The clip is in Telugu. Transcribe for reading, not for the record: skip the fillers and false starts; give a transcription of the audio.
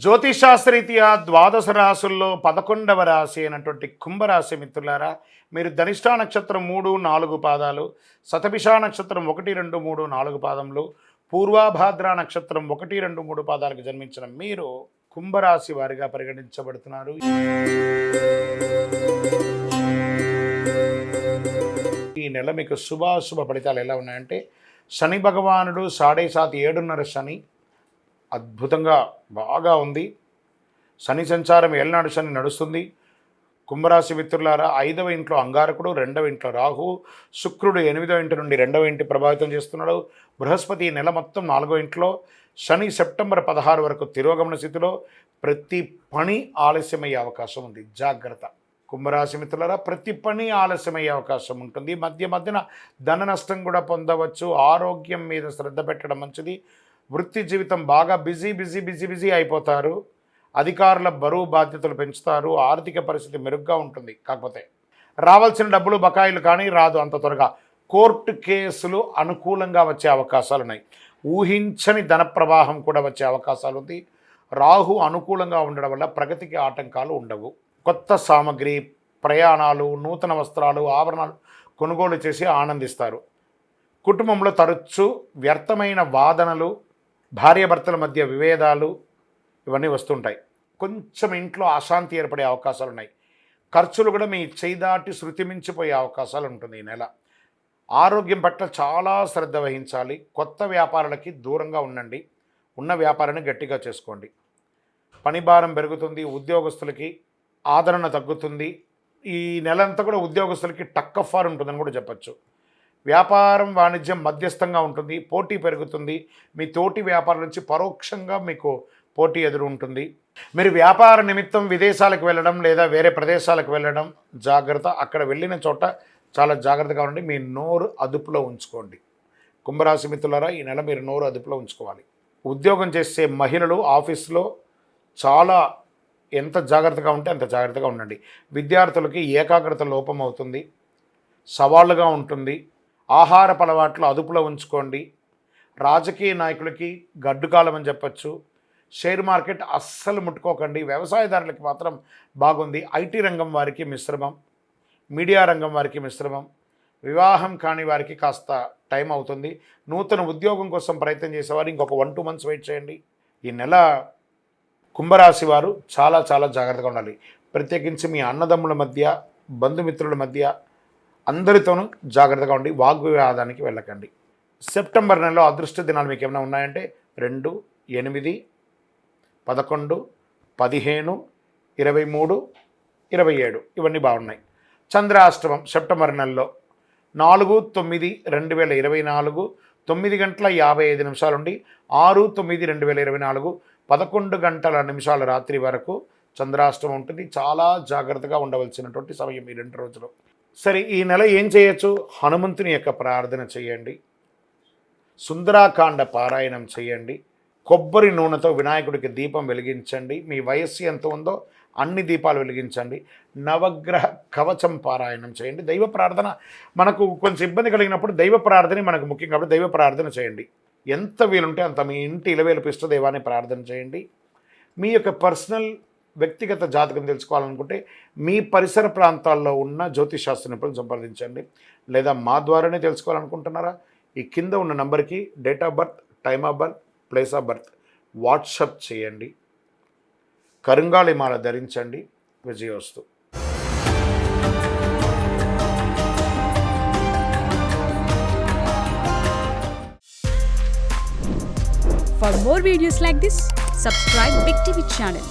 జ్యోతిషాస్త్రరీత్యా ద్వాదశ రాశుల్లో 11వ రాశి అయినటువంటి కుంభరాశి మిత్రులారా, మీరు ధనిష్టా నక్షత్రం 3, 4 పాదాలు, శతభిషా నక్షత్రం 1, 2, 3, 4 పాదములు, పూర్వాభాద్ర నక్షత్రం 1, 2, 3 పాదాలకు జన్మించిన మీరు కుంభరాశి వారిగా పరిగణించబడుతున్నారు. ఈ నెల మీకు శుభాశుభ ఫలితాలు ఎలా ఉన్నాయంటే, శని భగవానుడు 7.5 7.5 శని అద్భుతంగా బాగా ఉంది. శని సంచారం ఏళ్ళనాడు శని నడుస్తుంది. కుంభరాశి మిత్రులారా, 5వ ఇంట్లో అంగారకుడు, 2వ ఇంట్లో రాహు, శుక్రుడు 8వ ఇంటి నుండి 2వ ఇంటి ప్రభావితం చేస్తున్నాడు. బృహస్పతి నెల మొత్తం 4వ ఇంట్లో, శని సెప్టెంబర్ 16 వరకు తిరోగమన స్థితిలో. ప్రతి పని ఆలస్యమయ్యే అవకాశం ఉంది, జాగ్రత్త. కుంభరాశి మిత్రులారా, ప్రతి పని ఆలస్యమయ్యే అవకాశం ఉంటుంది. మధ్యన ధన నష్టం కూడా పొందవచ్చు. ఆరోగ్యం మీద శ్రద్ధ పెట్టడం మంచిది. వృత్తి జీవితం బాగా బిజీ అయిపోతారు. అధికారుల బరువు బాధ్యతలు పెంచుతారు. ఆర్థిక పరిస్థితి మెరుగ్గా ఉంటుంది. కాకపోతే రావాల్సిన డబ్బులు బకాయిలు కానీ రాదు అంత త్వరగా. కోర్టు కేసులు అనుకూలంగా వచ్చే అవకాశాలు ఉన్నాయి. ఊహించని ధన ప్రవాహం కూడా వచ్చే అవకాశాలు ఉంది. రాహు అనుకూలంగా ఉండడం వల్ల ప్రగతికి ఆటంకాలు ఉండవు. కొత్త సామగ్రి, ప్రయాణాలు, నూతన వస్త్రాలు, ఆభరణాలు కొనుగోలు చేసి ఆనందిస్తారు. కుటుంబంలో తరచూ వ్యర్థమైన వాదనలు, భార్యాభర్తల మధ్య విభేదాలు ఇవన్నీ వస్తుంటాయి. కొంచెం ఇంట్లో అశాంతి ఏర్పడే అవకాశాలు ఉన్నాయి. ఖర్చులు కూడా మీ చేయి దాటి శృతి మించిపోయే అవకాశాలు ఉంటుంది ఈ నెల. ఆరోగ్యం పట్ల చాలా శ్రద్ధ వహించాలి. కొత్త వ్యాపారాలకి దూరంగా ఉండండి. ఉన్న వ్యాపారాన్ని గట్టిగా చేసుకోండి. పని భారం పెరుగుతుంది. ఉద్యోగస్తులకి ఆదరణ తగ్గుతుంది. ఈ నెలంతా కూడా ఉద్యోగస్తులకి టక్కఫార్ ఉంటుందని కూడా చెప్పచ్చు. వ్యాపారం, వాణిజ్యం మధ్యస్థంగా ఉంటుంది. పోటీ పెరుగుతుంది. మీ తోటి వ్యాపారం నుంచి పరోక్షంగా మీకు పోటీ ఎదురు ఉంటుంది. మీరు వ్యాపార నిమిత్తం విదేశాలకు వెళ్ళడం లేదా వేరే ప్రదేశాలకు వెళ్ళడం జాగ్రత్త. అక్కడ వెళ్ళిన చోట చాలా జాగ్రత్తగా ఉండండి. మీ నోరు అదుపులో ఉంచుకోండి. కుంభరాశి మిత్రులారా, ఈ నెల మీరు నోరు అదుపులో ఉంచుకోవాలి. ఉద్యోగం చేసే మహిళలు ఆఫీస్లో చాలా ఎంత జాగ్రత్తగా ఉంటే అంత జాగ్రత్తగా ఉండండి. విద్యార్థులకి ఏకాగ్రత లోపం అవుతుంది. సవాళ్ళుగా ఉంటుంది. ఆహారపు అలవాట్లు అదుపులో ఉంచుకోండి. రాజకీయ నాయకులకి గడ్డుకాలం అని చెప్పచ్చు. షేర్ మార్కెట్ అస్సలు ముట్టుకోకండి. వ్యవసాయదారులకి మాత్రం బాగుంది. ఐటీ రంగం వారికి మిశ్రమం. మీడియా రంగం వారికి మిశ్రమం. వివాహం కాని వారికి కాస్త టైం అవుతుంది. నూతన ఉద్యోగం కోసం ప్రయత్నం చేసేవారు ఇంకొక 1-2 మంత్స్ వెయిట్ చేయండి. ఈ నెల కుంభరాశి వారు చాలా జాగ్రత్తగా ఉండాలి. ప్రత్యేకించి మీ అన్నదమ్ముల మధ్య, బంధుమిత్రుల మధ్య అందరితోనూ జాగ్రత్తగా ఉండి వాగ్వివాదానికి వెళ్ళకండి. సెప్టెంబర్ నెలలో అదృష్ట దినాలు మీకు ఏమైనా ఉన్నాయంటే 2, 8, 11, 15, 23, 27 ఇవన్నీ బాగున్నాయి. చంద్రాష్టమం సెప్టెంబర్ నెలలో 4/9/2024 9 గంటల 55 నిమిషాల నుండి 6/9/2024 11 గంటల నిమిషాల రాత్రి వరకు చంద్రాష్టమం ఉంటుంది. చాలా జాగ్రత్తగా ఉండవలసినటువంటి సమయం ఈ 2 రోజులు. సరే, ఈ నెల ఏం చేయొచ్చు? హనుమంతుని యొక్క ప్రార్థన చేయండి. సుందరాకాండ పారాయణం చేయండి. కొబ్బరి నూనెతో వినాయకుడికి దీపం వెలిగించండి. మీ వయస్సు ఎంత ఉందో అన్ని దీపాలు వెలిగించండి. నవగ్రహ కవచం పారాయణం చేయండి. దైవ ప్రార్థన మనకు కొంచెం ఇబ్బంది కలిగినప్పుడు దైవ ప్రార్థన మనకు ముఖ్యం కాబట్టి దైవ ప్రార్థన చేయండి. ఎంత వీలుంటే అంత మీ ఇంటి ఇలవేలుపు ఇష్టదైవాన్ని ప్రార్థన చేయండి. మీ యొక్క పర్సనల్ వ్యక్తిగత జాతకం తెలుసుకోవాలనుకుంటే మీ పరిసర ప్రాంతాల్లో ఉన్న జ్యోతిషశాస్త్ర నిపుణులను సంప్రదించండి. లేదా మా ద్వారానే తెలుసుకోవాలనుకుంటున్నారా? ఈ కింద ఉన్న నంబర్కి date of birth, time of birth, place of birth WhatsApp చేయండి. కరుంగాళి మాల ధరించండి. విజయోస్తు. For more videos like this, subscribe Big TV channel.